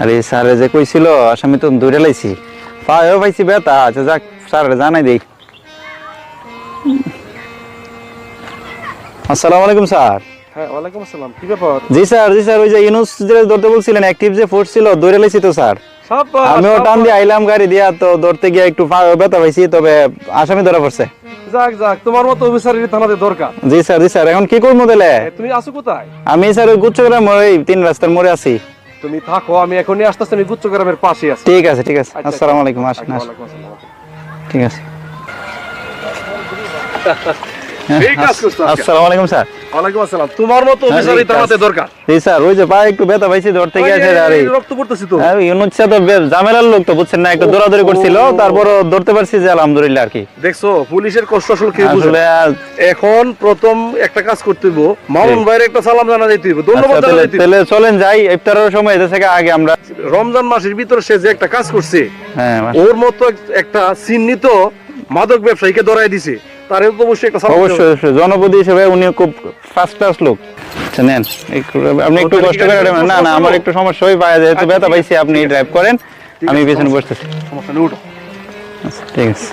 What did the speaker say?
আরে স্যারে যে কইছিল আসামি তো ধরে লাইছি পায়ও পাইছি ব্যথা। আচ্ছা যাক স্যারে জানাই দেই। আসসালামু আলাইকুম স্যার। হ্যাঁ, ওয়ালাইকুম আসসালাম। কি ব্যাপার? জি স্যার ওই যে ইউনুস যে ধরতে বলছিলেন অ্যাক্টিভ যে ফোর্স ছিল ধরে লাইছি তো স্যার। আমিও টান দিয়ে আইলাম গাড়ি দিয়া, তো ধরতে গিয়ে একটু পায়ও ব্যথা পাইছি, তবে আসামি ধরা পড়ছে। যাক যাক, তোমার মতো অফিসারের থানাতে দরকার। জি স্যার এখন কি করবো তাহলে? তুমি আছো কোথায়? আমি স্যার ওই গুচ্ছগ্রাম ওই 3 রাস্তার মোড়ে আছি। তুমি থাকো, আমি এখনই আসতেছি, আমি গুচ্ছগ্রামের পাশে আছি। ঠিক আছে আচ্ছা, আসসালামু আলাইকুম। আসেন ওয়ালাইকুম আসসালাম। ঠিক আছে। এই কাজ করছো আজকে? আসসালামু আলাইকুম স্যার। ওয়ালাইকুম আসসালাম। তোমার মতো অফিসারই থানাতে দরকার। জি স্যার ওই যে পায়ে একটু ব্যথা পাইছি ধরতে গিয়ে আছে। আর রক্ত পড়তেছি তো। ইউনুস স্যার তো ঝামেলার লোক তো বুঝছেন না, একটু দৌড়াদৌড়ি করছিল, তারপরও ধরতে পারছি যে আলহামদুলিল্লাহ আর কি। দেখছো পুলিশের কষ্ট আসলে কি বুঝে? আসলে এখন প্রথম একটা কাজ করতে হইব, মামুন ভাইয়ের একটা সালাম জানা দিতে হইব, ধন্যবাদ জানা দিতে হইব। তাহলে চলেন যাই, ইফতারের সময় এসে থেকে আগে আমরা রমজান মাসের ভিতরে সে যে একটা কাজ করছে, হ্যাঁ ওর মতো একটা চিহ্নিত মাদক ব্যবসায়ীকে ধরায় দিছে, তার তো অবশ্যই একটা সালাম দিতে হবে। অবশ্যই জনপতি হিসেবে উনি খুব ফার্স্ট ক্লাস লোক। আচ্ছা নেন, আপনি একটু কষ্ট করে না আমার একটু সমস্যা হয়ে পায়, যেহেতু ব্যথা পাইছি আপনি ড্রাইভ করেন, আমি পেছনে বসতেছি। সমস্যা নেই, উঠো। আচ্ছা ঠিক আছে।